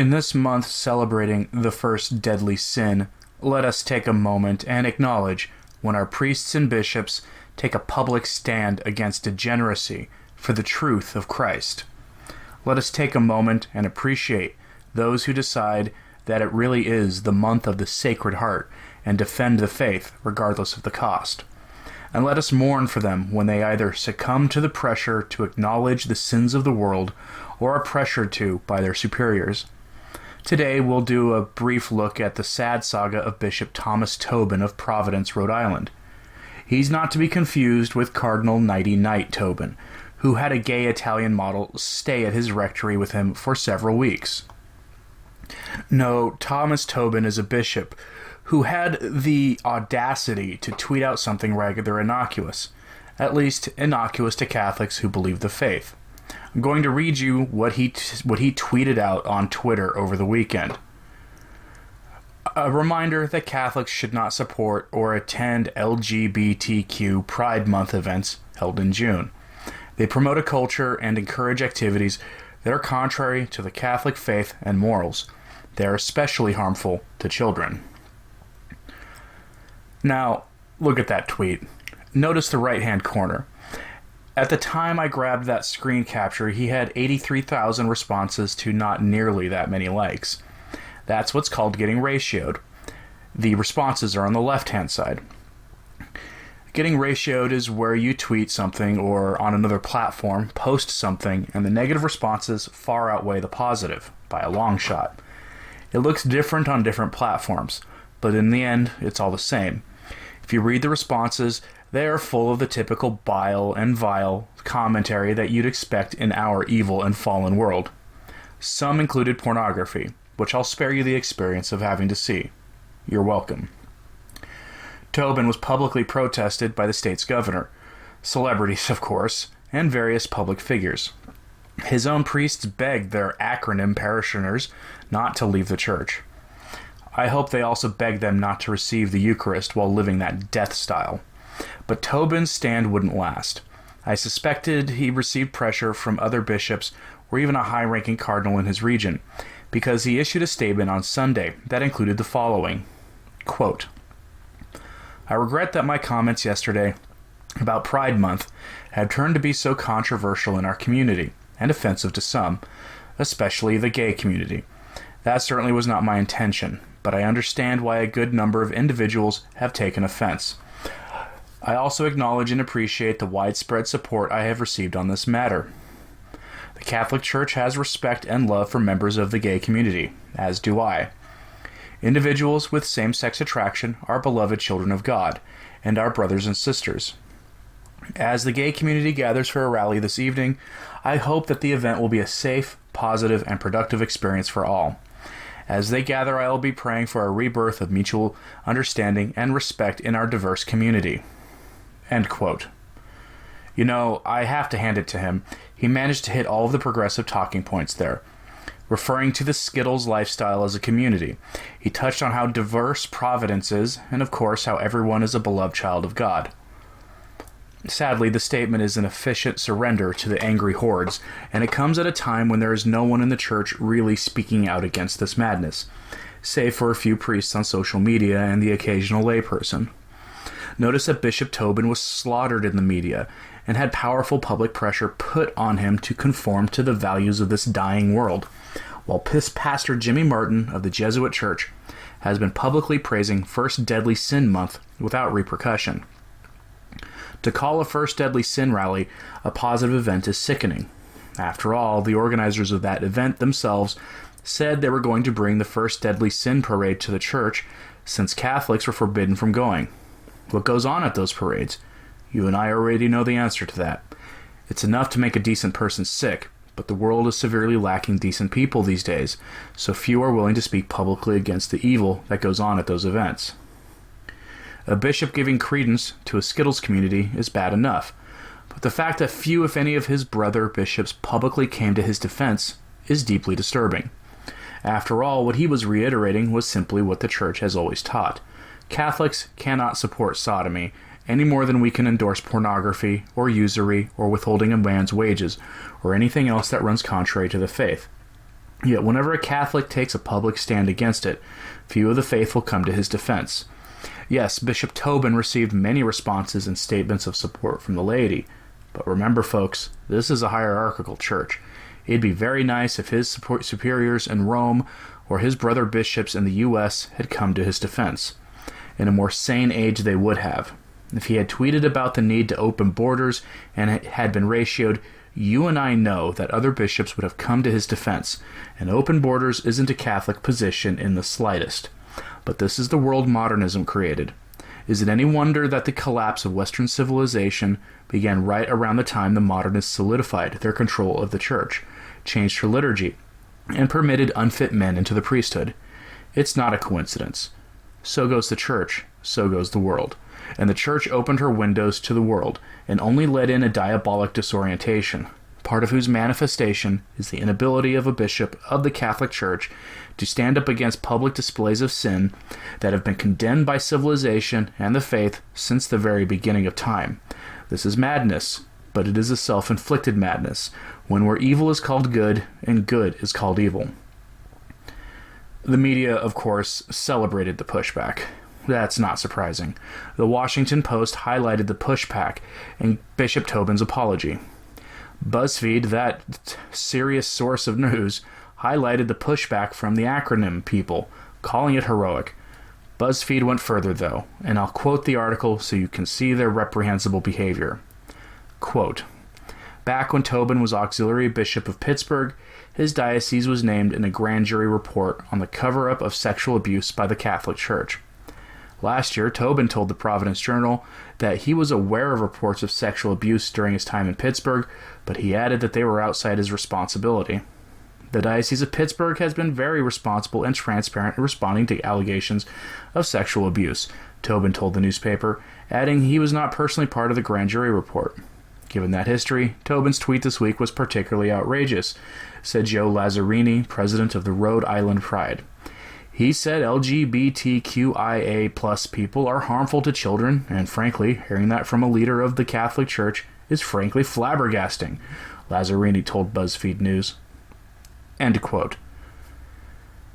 In this month celebrating the first deadly sin, let us take a moment and acknowledge when our priests and bishops take a public stand against degeneracy for the truth of Christ. Let us take a moment and appreciate those who decide that it really is the month of the Sacred Heart and defend the faith regardless of the cost. And let us mourn for them when they either succumb to the pressure to acknowledge the sins of the world or are pressured to by their superiors. Today we'll do a brief look at the sad saga of Bishop Thomas Tobin of Providence, Rhode Island. He's not to be confused with Cardinal Nighty Night Tobin, who had a gay Italian model stay at his rectory with him for several weeks. No, Thomas Tobin is a bishop who had the audacity to tweet out something rather innocuous, at least innocuous to Catholics who believe the faith. I'm going to read you what he tweeted out on Twitter over the weekend. A reminder that Catholics should not support or attend LGBTQ Pride Month events held in June. They promote a culture and encourage activities that are contrary to the Catholic faith and morals. They are especially harmful to children. Now, look at that tweet. Notice the right-hand corner. At the time I grabbed that screen capture, he had 83,000 responses to not nearly that many likes. That's what's called getting ratioed. The responses are on the left-hand side. Getting ratioed is where you tweet something or on another platform, post something, and the negative responses far outweigh the positive, by a long shot. It looks different on different platforms, but in the end, it's all the same. If you read the responses, they are full of the typical bile and vile commentary that you'd expect in our evil and fallen world. Some included pornography, which I'll spare you the experience of having to see. You're welcome. Tobin was publicly protested by the state's governor, celebrities, of course, and various public figures. His own priests begged their Aconym parishioners not to leave the church. I hope they also begged them not to receive the Eucharist while living that death style. But Tobin's stand wouldn't last. I suspected he received pressure from other bishops or even a high-ranking cardinal in his region, because he issued a statement on Sunday that included the following, quote, "I regret that my comments yesterday about Pride Month have turned to be so controversial in our community and offensive to some, especially the gay community. That certainly was not my intention, but I understand why a good number of individuals have taken offense. I also acknowledge and appreciate the widespread support I have received on this matter. The Catholic Church has respect and love for members of the gay community, as do I. Individuals with same-sex attraction are beloved children of God, and our brothers and sisters. As the gay community gathers for a rally this evening, I hope that the event will be a safe, positive, and productive experience for all. As they gather, I will be praying for a rebirth of mutual understanding and respect in our diverse community." End quote. You know, I have to hand it to him. He managed to hit all of the progressive talking points there. Referring to the Skittles lifestyle as a community, he touched on how diverse Providence is, and of course how everyone is a beloved child of God. Sadly, the statement is an efficient surrender to the angry hordes, and it comes at a time when there is no one in the church really speaking out against this madness, save for a few priests on social media and the occasional layperson. Notice that Bishop Tobin was slaughtered in the media and had powerful public pressure put on him to conform to the values of this dying world, while Pastor Jimmy Martin of the Jesuit Church has been publicly praising First Deadly Sin Month without repercussion. To call a First Deadly Sin rally a positive event is sickening. After all, the organizers of that event themselves said they were going to bring the First Deadly Sin parade to the church since Catholics were forbidden from going. What goes on at those parades? You and I already know the answer to that. It's enough to make a decent person sick, but the world is severely lacking decent people these days, so few are willing to speak publicly against the evil that goes on at those events. A bishop giving credence to a Skittles community is bad enough, but the fact that few, if any, of his brother bishops publicly came to his defense is deeply disturbing. After all, what he was reiterating was simply what the Church has always taught. Catholics cannot support sodomy any more than we can endorse pornography or usury or withholding a man's wages or anything else that runs contrary to the faith. Yet whenever a Catholic takes a public stand against it, few of the faithful come to his defense. Yes, Bishop Tobin received many responses and statements of support from the laity. But remember, folks, this is a hierarchical church. It'd be very nice if his superiors in Rome or his brother bishops in the U.S. had come to his defense. In a more sane age, they would have. If he had tweeted about the need to open borders and it had been ratioed, you and I know that other bishops would have come to his defense, and open borders isn't a Catholic position in the slightest. But this is the world modernism created. Is it any wonder that the collapse of Western civilization began right around the time the modernists solidified their control of the church, changed her liturgy, and permitted unfit men into the priesthood? It's not a coincidence. So goes the church, so goes the world. And the church opened her windows to the world and only let in a diabolic disorientation, part of whose manifestation is the inability of a bishop of the Catholic Church to stand up against public displays of sin that have been condemned by civilization and the faith since the very beginning of time. This is madness, but it is a self-inflicted madness, one where evil is called good and good is called evil. The media, of course, celebrated the pushback. That's not surprising. The Washington Post highlighted the pushback in Bishop Tobin's apology. BuzzFeed, that serious source of news, highlighted the pushback from the Aconym people, calling it heroic. BuzzFeed went further, though, and I'll quote the article so you can see their reprehensible behavior. Quote, "Back when Tobin was auxiliary bishop of Pittsburgh, his diocese was named in a grand jury report on the cover-up of sexual abuse by the Catholic Church. Last year, Tobin told the Providence Journal that he was aware of reports of sexual abuse during his time in Pittsburgh, but he added that they were outside his responsibility. The Diocese of Pittsburgh has been very responsible and transparent in responding to allegations of sexual abuse," Tobin told the newspaper, adding he was not personally part of the grand jury report. Given that history, Tobin's tweet this week was particularly outrageous, said Joe Lazzarini, president of the Rhode Island Pride. He said LGBTQIA+ people are harmful to children, and frankly, hearing that from a leader of the Catholic Church is frankly flabbergasting, Lazzarini told BuzzFeed News. End quote.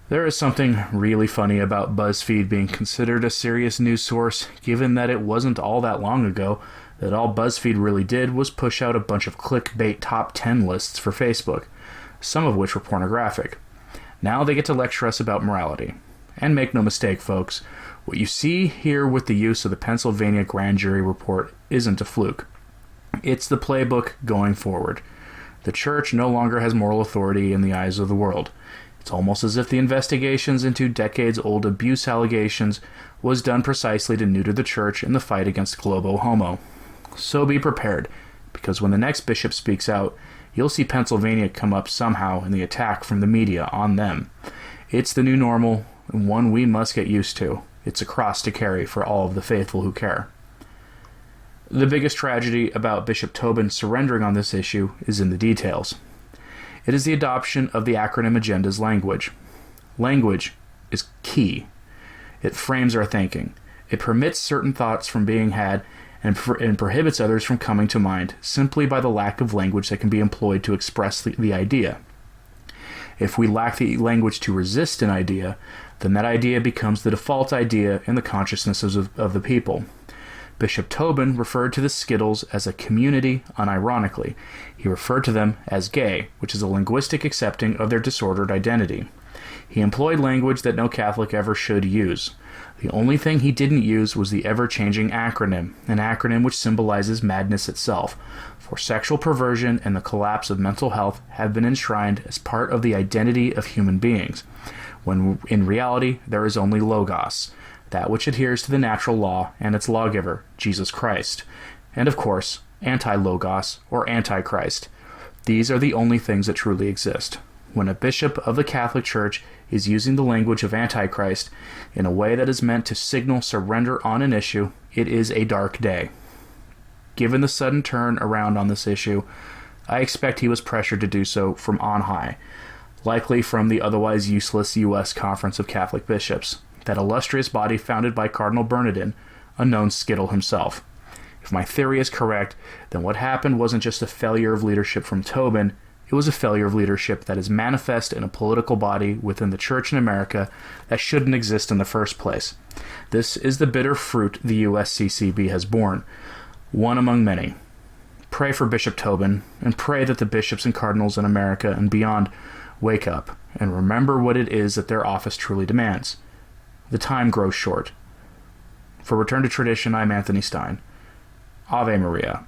There is something really funny about BuzzFeed being considered a serious news source, given that it wasn't all that long ago that all BuzzFeed really did was push out a bunch of clickbait top 10 lists for Facebook, some of which were pornographic. Now they get to lecture us about morality. And make no mistake, folks, what you see here with the use of the Pennsylvania grand jury report isn't a fluke. It's the playbook going forward. The church no longer has moral authority in the eyes of the world. It's almost as if the investigations into decades-old abuse allegations was done precisely to neuter the church in the fight against globo homo. So be prepared, because when the next bishop speaks out, you'll see Pennsylvania come up somehow in the attack from the media on them. It's the new normal, and one we must get used to. It's a cross to carry for all of the faithful who care. The biggest tragedy about Bishop Tobin surrendering on this issue is in the details. It is the adoption of the Aconym agenda's language. Language is key. It frames our thinking. It permits certain thoughts from being had and prohibits others from coming to mind simply by the lack of language that can be employed to express the idea. If we lack the language to resist an idea, then that idea becomes the default idea in the consciousnesses of the people. Bishop Tobin referred to the Skittles as a community unironically. He referred to them as gay, which is a linguistic accepting of their disordered identity. He employed language that no Catholic ever should use. The only thing he didn't use was the ever-changing acronym, an acronym which symbolizes madness itself, for sexual perversion and the collapse of mental health have been enshrined as part of the identity of human beings, when in reality there is only logos, that which adheres to the natural law and its lawgiver, Jesus Christ, and of course, anti-logos or antichrist. These are the only things that truly exist. When a bishop of the Catholic Church is using the language of Antichrist in a way that is meant to signal surrender on an issue, it is a dark day. Given the sudden turn around on this issue, I expect he was pressured to do so from on high, likely from the otherwise useless U.S. Conference of Catholic Bishops, that illustrious body founded by Cardinal Bernardin, a known Skittle himself. If my theory is correct, then what happened wasn't just a failure of leadership from Tobin, It was a failure of leadership that is manifest in a political body within the church in America that shouldn't exist in the first place. This is the bitter fruit the USCCB has borne, one among many. Pray for Bishop Tobin, and pray that the bishops and cardinals in America and beyond wake up and remember what it is that their office truly demands. The time grows short. For Return to Tradition, I'm Anthony Stine. Ave Maria.